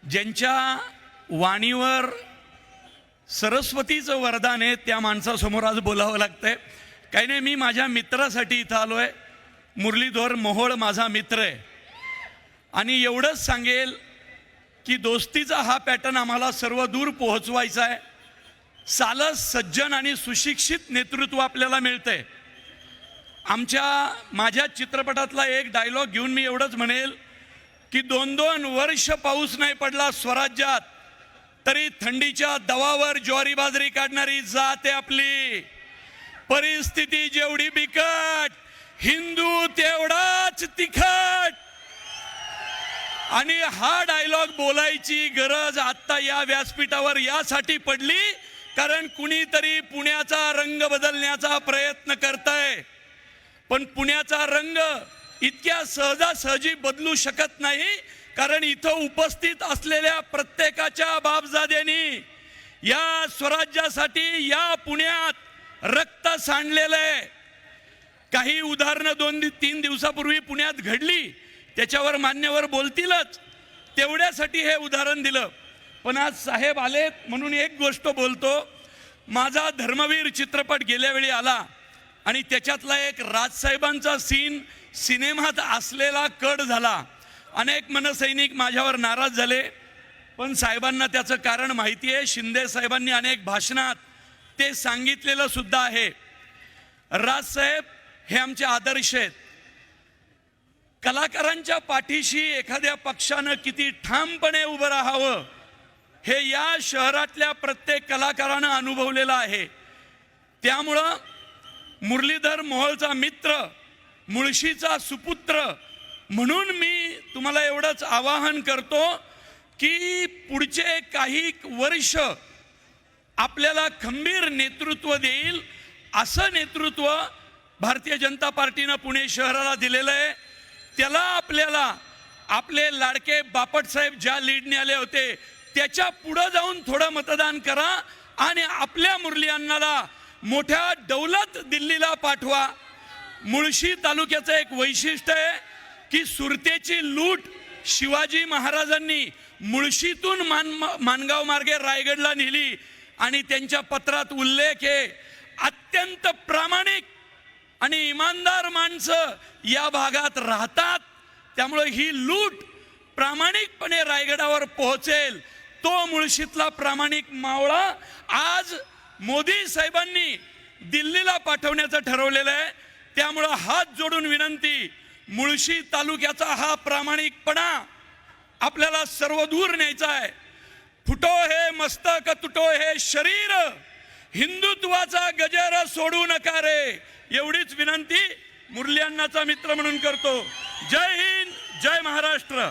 ज्यांच्या वाणीवर सरस्वतीचं वरदान आहे त्या माणसासमोर आज बोलावं लागतंय. काही नाही, मी माझ्या मित्रासाठी इथं आलो आहे. मुरलीधर मोहोळ माझा मित्र आहे आणि एवढंच सांगेल की दोस्तीचा हा पॅटर्न आम्हाला सर्व दूर पोहोचवायचा आहे. सालस सज्जन आणि सुशिक्षित नेतृत्व आपल्याला मिळतंय. माझ्या चित्रपटातला एक डायलॉग घेऊन मी एवढंच म्हणेल की 2-2 वर्ष पाऊस नाही पडला स्वराज्यात तरी थंडीच्या दवावर ज्वारी बाजरी काढणारी जात आहे आपली. परिस्थिती जेवढी बिकट हिंदू तेवढाच तिखट. आणि हा डायलॉग बोलायची गरज आता या व्यासपीठावर यासाठी पडली कारण कुणीतरी पुण्याचा रंग बदलण्याचा प्रयत्न करतंय. पण पुण्याचा रंग इतक्या सहजासहजी बदलू शकत नाही कारण इथं उपस्थित असलेल्या प्रत्येकाच्या बापजाद्यांनी या स्वराज्यासाठी या पुण्यात रक्त सांडलेलं आहे. काही उदाहरणं 2-3 दिवसापूर्वी पुण्यात घडली, त्याच्यावर मान्यवर बोलतीलच, तेवढ्यासाठी हे उदाहरण दिलं. पण आज साहेब आलेत म्हणून एक गोष्ट बोलतो. माझा धर्मवीर चित्रपट गेल्या वेळी आला आणि त्याच्यातला एक राजसाहेबांचा सीन सिनेमात असलेला कट झाला. अनेक मनसैनिक माझ्यावर नाराज झाले, पण साहेबांना त्याचं कारण माहिती आहे. शिंदे साहेबांनी अनेक भाषणात ते सांगितलेलं सुद्धा आहे. राजसाहेब हे आमचे आदर्श आहेत. कलाकारांच्या पाठीशी एखाद्या पक्षानं किती ठामपणे उभं राहावं हे या शहरातल्या प्रत्येक कलाकारानं अनुभवलेलं आहे. त्यामुळं मुरलीधर मोहोळचा मित्र, मुळशीचा सुपुत्र म्हणून मी तुम्हाला एवढंच आवाहन करतो की पुढचे काही वर्ष आपल्याला खंबीर नेतृत्व देईल असं नेतृत्व भारतीय जनता पार्टीनं पुणे शहराला दिलेलं आहे. त्याला आपल्याला आपले लाडके बापटसाहेब ज्या लीडने आले होते त्याच्या पुढं जाऊन थोडं मतदान करा आणि आपल्या मुरली अण्णाला मोठ्या दौलत दिल्लीला पाठवा. मुळशी तालुक्याचं एक वैशिष्ट्य आहे की सुरतेची लूट शिवाजी महाराजांनी मुळशीतून माणगाव मार्गे रायगडला नेली आणि त्यांच्या पत्रात उल्लेख आहे अत्यंत प्रामाणिक आणि इमानदार माणसं या भागात राहतात. त्यामुळे ही लूट प्रामाणिकपणे रायगडावर पोहोचेल. तो मुळशीतला प्रामाणिक मावळा आज मोदी साहेबांनी दिल्लीला पाठवण्याचं ठरवलेलं आहे. त्यामुळं हात जोडून विनंती, मुळशी तालुक्याचा हा प्रामाणिकपणा आपल्याला सर्वदूर न्यायचा आहे. फुटो हे मस्तक तुटो हे शरीर, हिंदुत्वाचा गजर सोडू नका रे. एवढीच विनंती मुरली अण्णाचा मित्र म्हणून करतो. जय हिंद, जय महाराष्ट्र.